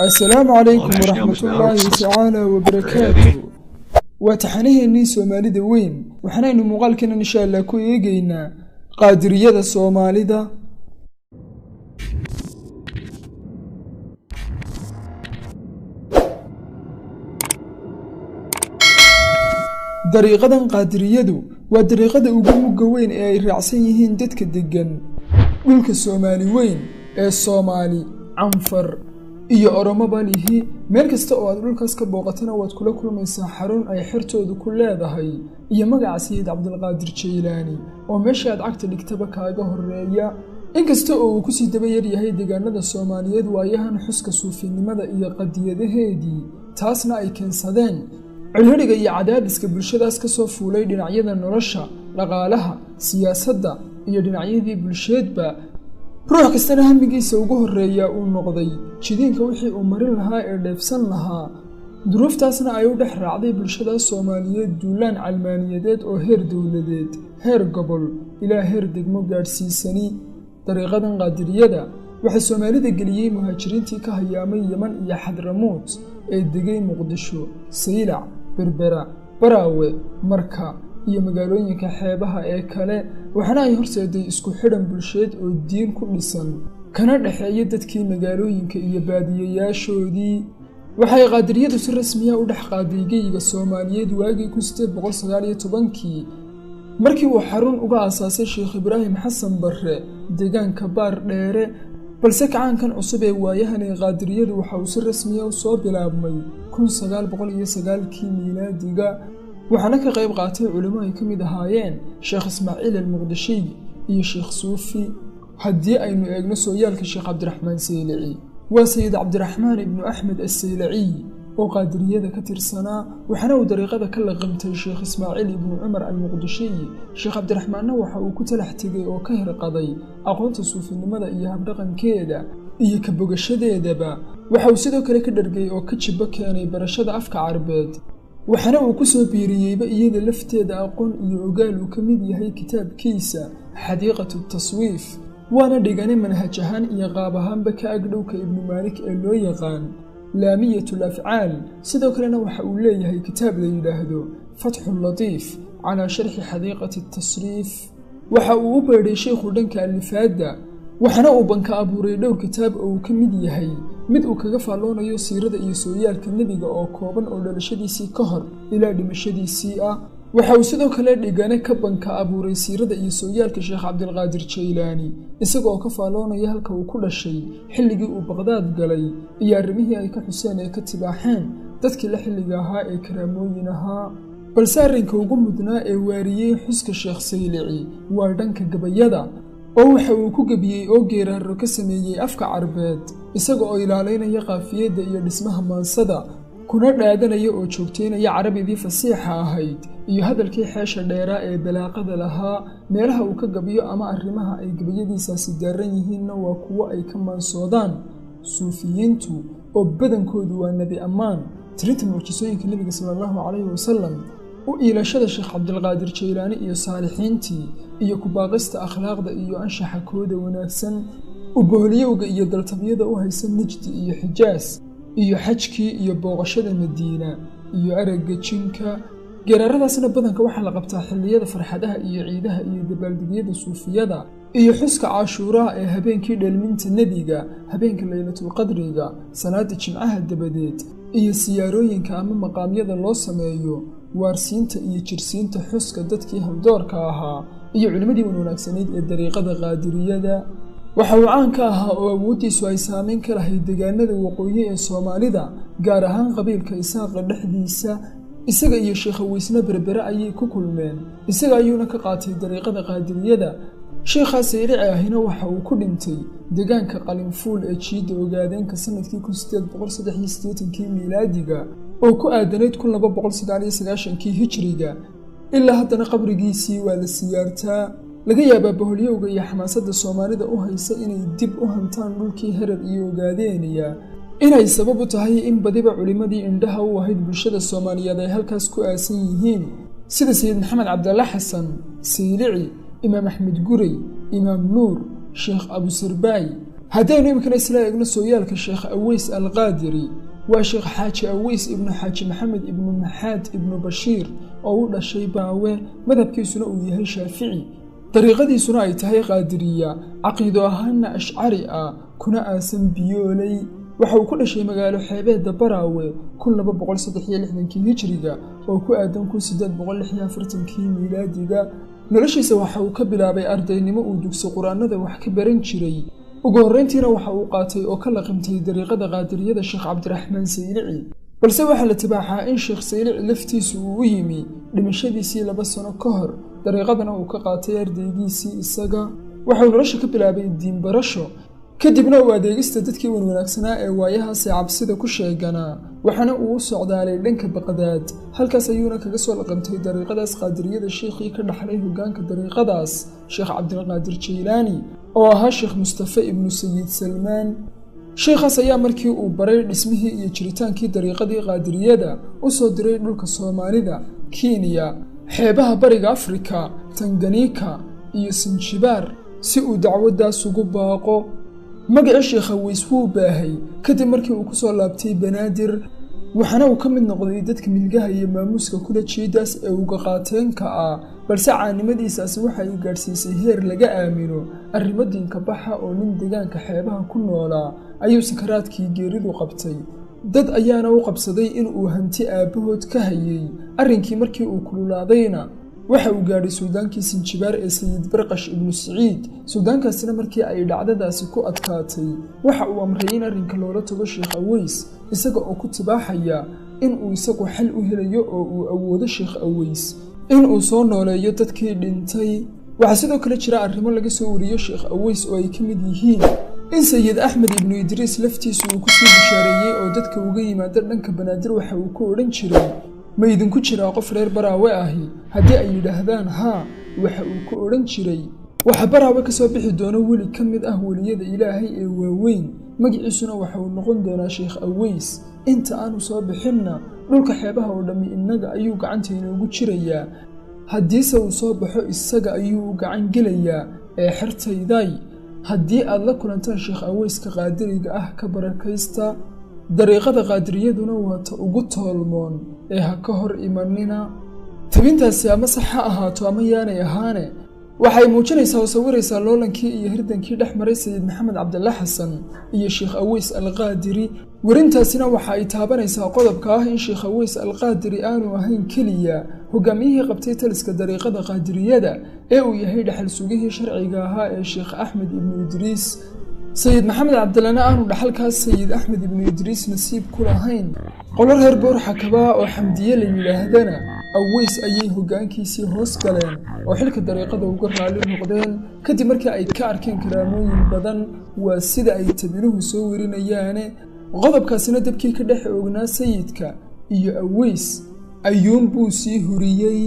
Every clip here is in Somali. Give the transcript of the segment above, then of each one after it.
السلام عليكم ورحمة الله تعالى وبركاته. وتحنيه سومالي دوين وحنين مقال كنا إن شاء الله كوي جينا قادرية الصومالي دا طريقة قادرية وطريقة وجوم جوين الرعسيين دتك الدجن ولك الصومالي وين الصومالي عنفر iyo oroma balihi meel kasta oo aad dhulkaas ka booqatana waad kula kulmaysaa xarun ay xirtoodu ku leedahay iyo magaca Sayid Cabdulqaadir Jeylaani oo meesha aad cagta dhigtaba kaaga horeeya inkasta oo uu ku sii daba yar yahay deegaanada Soomaaliyeed waayahan xuska suufinimada iyo qadiyadaheedii taasna ay keensadeen cilmiga iyo cadaadiska bulshadaas ka soo fuulay dhinacyada nolosha dhaqaalaha siyaasadda iyo dhinacyadii bulsheedba ruux kastana hamigiisa ugu horeeya uu noqday jidinka wixii uu marin lahaa ee dheefsan lahaa duruuftaasna ay u dhex raacday bulshada Soomaaliyeed duulaan calmaaniyadeed oo heer dawladeed heer gobol ilaa heer degmo gaarsiisani dariiqadan qaadiriyada waxa Soomaalida geliyay muhaajiriintii ka hayaamay Yemen iyo Xadramuut ee degay Muqdisho Saylac Berbera Baraawe Marka iyo magaalooyinka xeebaha ee kale waxana ay horseeday isku xidhan bulsheed oo diin ku dhisan kana dhaxeeya dadkii magaalooyinka iyo baadiyayaashoodii waxay qaadiriyadu si rasmi ah u dhex qaadayga Soomaaliyeed waagii 1919kii markii uu xarun uga aasaasay Sheekh Ibraahim Xasan Barre deegaanka Baar Dheere balse kacaankan cusub ee waayahan qaadiriyadu waxa uu si rasmi ah u soo bilaabmay 1909kii miilaadiga waxaana ka qayb qaatay culimo ay kamid ahaayeen Sheekh Ismaaciil al-Muqdishi iyo Sheekh Suufi haddii aynu eegno sooyaalka Sheekh Cabdiraxmaan Saylaci waa Sayid Cabdiraxmaan ibn Ahmed as-Saylaci oo qaadiriyada ka tirsanaa waxaana uu dariiqada ka laqamtay Sheekh Ismaaciil ibn Umar al-Muqdishi Sheekh Cabdiraxmaanna waxa uu ku talax tagay oo ka hirqaday aqoonta suufinimada iyo habdhaqankeeda iyo ka bogashadeedaba waxa uu sidoo kale ka dhargay oo ka jiba keenay barashada afka Carabeed waxana uu ku soo biiriyayba iyada lafteeda aqoon iyo ogaal uu kamid yahay kitaabkiisa xadiiqatu taswiif waana dhigane manhaj ahaan iyo qaab ahaanba ka agdhowka ibn Maalik ee loo yaqaan laamiyatul afcaal sidoo kalena waxa uu leeyahay kitaab la yiraahdo Fathul Latiif ala sharxi xadiiqati tasriif waxa uu u beeray sheekhu dhanka alifaada waxana uu banka abuuray dhowr kitaab oo uu kamid yahay mid uu kaga faaloonayo siirada iyo sooyaalka nabiga oo kooban oo dhalashadiisii ka hor ilaa dhimashadiisii ah waxa uu sidoo kale dhigane ka banka abuuray siirada iyo sooyaalka Sheekh Cabdulqaadir Jeylaani isagoo ka faaloonaya halka uu ku dhashay xilligii uu Baqdaad galay iyo arrimihii ay ka xuseen ee ka tibaaxeen dadkii la xilliga ahaa ee karaamooyin ahaa balse arrinka ugu mudnaa ee waariyay xuska Sheekh Saylaci waa dhanka gabayada oo waxa uu ku gabiyay oo geeraaro ka sameeyay afka Carabeed isagoo oo ilaalinaya qaafiyada iyo dhismaha maansada kuna dhaadanaya oo joogteynaya Carabidii fasiixa ahayd iyo hadalkii xeesha dheera ee balaaqada lahaa meelaha uu ka gabiyo ama arrimaha ay gabayadiisaasi daaran yihiinna waa kuwo ay ka maansoodaan suufiyiintu oo badankoodu waa nabi ammaan tirinta muujisooyinka nabiga sallallahu calayhi wasallam u ilashada Sheekh Cabdulqaadir Jeylaani iyo saalixiintii iyo ku baaqista akhlaaqda iyo anshaxa kooda wanaagsan u boholiyowga iyo daltabiyada u haysan Najdi iyo Xijaas iyo xajkii iyo booqashada Madiina iyo aragga jinka geeraradaasna badanka waxa la qabtaa xilliyada farxadaha iyo ciidaha iyo dabaaldegyada suufiyada iyo xuska Caashuura ee habeenkii dhalminta nabiga habeenka Laylatul Qadriga salaada jimcaha dabadeed iyo siyaarooyinka ama maqaamyada loo sameeyo waarsiinta iyo jirsiinta xuska dadkii haldoorka ahaa iyo culimadii wanaagsaneed ee dariiqada qaadiriyada waxa uu caan ka ahaa oo awoodiisu ay saameyn ka lahayd deegaanada waqooyi ee Soomaalida gaar ahaan qabiilka Isaaqa dhexdiisa isaga iyo Sheekh Weysna Berbera ayay ku kulmeen isaga ayuuna ka qaatay dariiqada qaadiriyada Sheekha Saylaci ahina waxa uu ku dhintay deegaanka Qalinfuul ee Jiida Ogaadeenka sanadkii 1883kii miilaadiga oo ku aadanayd 1299kii hijriga ilaa haddana qabrigiisii waa la siyaartaa laga yaabaa boholyowga iyo xamaasadda Soomaalida u haysa inay dib u hantaan dhulkii Herar iyo Ogaadeeniya inay sabab u tahay in badiba culimadii indhaha u ahayd bulshada Soomaaliyeed ay halkaas ku aasan yihiin sida Sayid Maxamed Cabdullah Xasan Saylaci Imaam Axmed Gurey Imaam Nuur Sheekh Abu Sirbaay haddaynu iminkana isla eegno sooyaalka sheekh aweys alqaadiri waa sheekh xaaji aweys ibnu xaaji maxamed ibnu maxaad ibnu bashiir oo u dhashay baawe madhabkiisuna uu yahay shaafici dariiqadiisuna ay tahay qaadiriya caqiido ahaanna ashcari ah kuna aasan biyoolay waxa uu ku dhashay magaalo xeebeedda baraawe 1263 hijriga oo ku aadan 1846 miilaadiga noloshiisa waxa uu ka bilaabay ardaynimo uu dugsi quraanada wax ka baran jiray ugu horreyntiina waxa uu qaatay oo ka laqimtay dariiqada qaadiriyada sheekh cabdiraxmaan saylici balse waxaa la tibaaxaa in sheekh saylici laftiisu uu u yimi dhimashadiisii 2 sano ka hor dariiqadana uu ka qaatay ardaygiisii isaga waxa uu nolosha ka bilaabay diin barasho kadibna uu adeegista dadkii wanaagsanaa ee waayahaasi cabsida ku sheeganaa waxaana uu u socdaalay dhanka baqdaad halkaas ayuuna kaga soo laqantay dariiqadaas qaadiriyada sheekhii ka dhaxlay hoggaanka dariiqadaas sheekh cabdilqaadir jaylaani oo ahaa sheekh mustafa ibnu sayid salmaan sheekhaas ayaa markii uu baray dhismihii iyo jiritaankii dariiqadii qaadiriyada u soo diray dhulka soomaalida kenya xeebaha bariga afrika tanganiika iyo sinjibaar si uu dacwaddaas ugu baaqo magaca sheekh aweys wuu baahay kadib markii uu ku soo laabtay banaadir waxaana uu ka mid noqday dadka milgaha iyo maamuuska kula jeedaas ee uga qaateenka ah balse caanimadiisaasi waxa ay gaadhsiisay heer laga aamino arrimo diinka baxa oo nin deegaanka xeebaha ku noolaa ayuu sakaraadkii geeridu qabtay dad ayaana u qabsaday in uu hanti aabbahood ka hayay arrinkii markii uu kululaadayna waxa uu gaadhay suldaankii sinjibaar ee sayid barqash ibnu siciid suldaankaasina markii ay dhacdadaasi ku adkaatay waxa uu amray in arrinka loola tago sheekh aweys isaga oo ku tibaaxaya in uu isagu xal u helayo oo uu awoodo sheekh aweys in uu soo nooleeyo dadkii dhintay waxaa sidoo kale jira arrimo laga soo wariyo sheekh aweys oo ay ka mid yihiin in sayid axmed ibnu idriis laftiisu uu ku sii bishaareeyey oo dadka uga yimaada dhanka banaadir waxa uu ku odhan jiray ma idinku jiraa qof reer baraawe ahi haddii ay yidhaahdaan haa waxa uu ku odhan jiray waxa baraawe ka soo bixi doono weli ka mid ah weliyada ilaahay ee waaweyn magaciisuna waxa uu noqon doonaa sheekh aweys inta aanu soo bixinna dhulka xeebaha oo dhammi innaga ayuu gacanta inoogu jirayaa haddiise uu soo baxo isaga ayuu u gacan gelayaa ee xertayday haddii aad la kulantaan sheekh aweyska qaadiriga ah ka barakaysta dariiqada qaadiriyaduna waa ta ugu toolmoon ee ha ka hor imanina tabintaasi ama sax ha ahaato ama yaanay ahaane waxay muujinaysaa oo sawiraysaa loolankii iyo hirdankii dhex maray sayid maxamed cabdalla xasan iyo sheekh aweys alqaadiri warintaasina waxa ay taabanaysaa qodobka ah in sheekh aweys alqaadiri aanu ahayn keliya hogaamiyihii qabtay taliska dariiqada qaadiriyada ee uu yahay dhaxal sugihii sharciga ahaa ee sheekh axmed ibnu idriis sayid maxamed cabdallana aanu dhaxalkaas sayid axmed ibnu idriis nasiib ku lahayn qolo reer boor xakabaa oo xamdiye la yidhaahdana aweys ayay hoggaankiisii hoos galeen oo xilka dariiqada uga raalli noqdeen kadib markii ay ka arkeen karaamooyin badan waa sida ay tabinuhu soo werinayaane qodobkaasina dabkii ka dhex oognaa sayidka iyo aweys ayuunbuu sii huriyey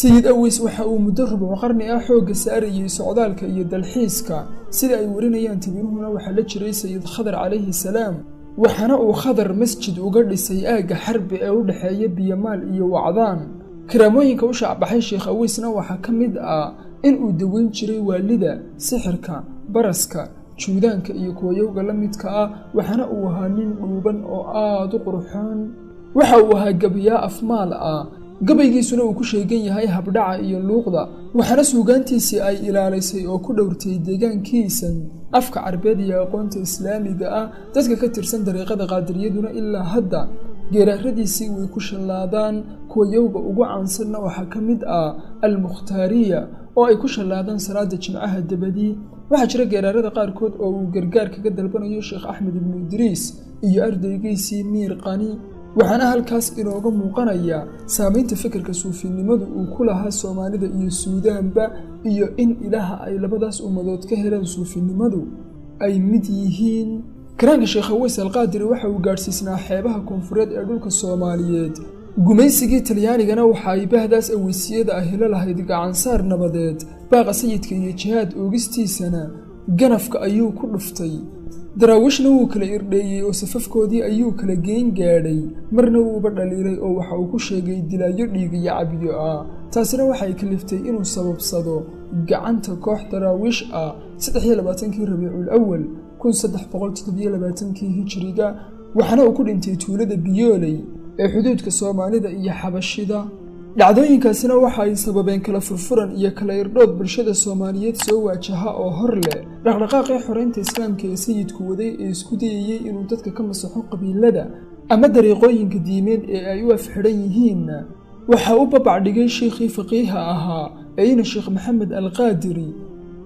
sayid aweys waxa uu muddo rubuc qarni ah xoogga saarayay socdaalka iyo dalxiiska sida ay warinayaan tabinuhuna waxaa la jiray sayid khadar calayhi salaam waxaana uu khadar masjid uga dhisay aagga xarbi ee u dhexeeya biyamaal iyo wacdaan karaamooyinka u shaacbaxay sheekh aweysna waxaa ka mid ah in uu daweyn jiray waalida sixirka baraska juudaanka iyo kuwayowga la midka ah waxaana uu ahaa nin dhuuban oo aad u qurxoon waxa uu ahaa gabayaa afmaal ah gabaygiisuna uu ku sheegan yahay habdhaca iyo luuqda waxaana suugaantiisii ay ilaalisay oo ku dhowrtay deegaankiisan afka carbeed iyo aqoonta islaamiga ah dadka ka tirsan dariiqada qaadiriyaduna ilaa hadda geeraaradiisii way ku shallaadaan kuwayowga ugu caansanna waxaa ka mid ah almukhtaariya oo ay ku shallaadaan salaada jimcaha dabadii waxaa jira geeraarada qaarkood oo uu gargaar kaga dalbanayo sheekh axmed ibnu idriis iyo ardaygiisii miir qani waxaana halkaas inooga muuqanaya saamaynta fikirka suufinimadu uu ku lahaa soomaalida iyo suudaanba iyo in ilaha ay labadaas ummadood ka heleen suufinimadu ay mid yihiin karaanka sheekh aweys alqaadiri waxa uu gaadhsiisnaa xeebaha koonfureed ee dhulka soomaaliyeed gumaysigii talyaanigana waxa ay bahdaas aweysiyada ah helo lahayd gacansaar nabadeed baaqa sayidka iyo jihaad oogistiisana ganafka ayuu ku dhuftay daraawiishna wuu kala irdheeyey oo safafkoodii ayuu kala geyn gaadhay marna wuuba dhaliilay oo waxa uu ku sheegay dilaayo dhiig iyo cabyo ah taasina waxay kaliftay inuu sababsado gacanta koox daraawiish ah 23kii rabiicul awal 1327 hijriga waxaana uu ku dhintay tuulada Biyooley ee xuduudka Soomaalida iyo Xabashida. dhacdooyinkaasina waxa ay sababeen kala furfuran iyo kala irdhood bulshada Soomaaliyeed soo waajaha oo hor leh dhaqdhaqaaqii xoreynta islaamka ee sayidku waday ee isku dayay inuu dadka ka masaxo qabiilada ama dariiqooyinka diimeed ee ay u afxidhan yihiin. waxa uu babac dhigay sheekhii faqiiha ahaa ee Sheekh Maxamed Al-Qaadiri.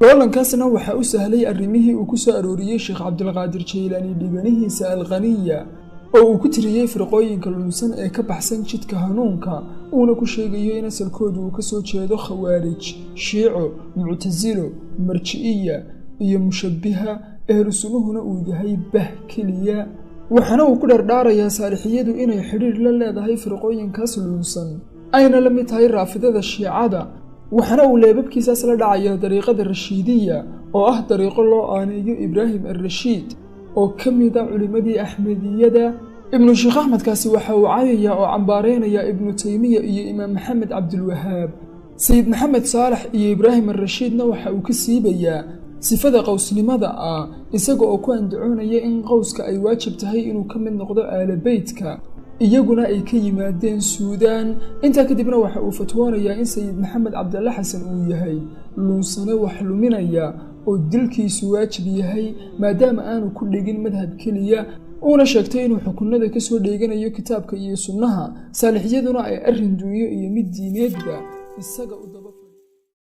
doolankaasna waxa uu sahlay arrimihii uu ku soo arooriyay Sheekh Cabdulqaadir Jeylaani dhiganihiisa Al-Qaniya oo uu ku tiriyay firqooyinka lunsan ee ka baxsan jidka hanuunka uuna ku sheegayo in asalkoodu uu ka soo jeedo khawaarij, shiico, muctasilo, marji'iya iyo mushabbiha ahlu sunnuhuna uu yahay bah keliya. waxaana uu ku dhardhaarayaa saalixiyadu inay xidhiir la leedahay firqooyinkaas lunsan ayna la mid tahay raafidada shiicada. waxaana uu leebabkiisaas la dhacayaa dariiqada rashiidiya oo ah dariiqo loo aaneeyo Ibraahim ar-Rashiid oo ka mid ah culimadii Axmediyada. ibnu Sheekh Axmedkaasi waxa uu caayaya oo cambaareynaya ibnu Taymiya iyo imaam Maxamed Cabdulwahaab. sayid maxamed saalax iyo Ibraahim ar-Rashiidna waxa uu ka siibayaa sifada qowsnimada ah isaga oo ku andacoonaya in qowska ay waajib tahay inuu ka mid noqdo aala beydka iyaguna ay ka yimaadeen Suudaan. intaa kadibna waxa uu fatwoonayaa in sayid maxamed cabdalla xasan uu yahay lunsane wax luminaya oo dilkiisu waajib yahay maadaama aanu ku dhigin madhab keliya uuna sheegtay inuu xukunada ka soo dheeganayo kitaabka iyo sunnaha saalixiyaduna ay arrin duunyo iyo mid diimeedba isaga u daba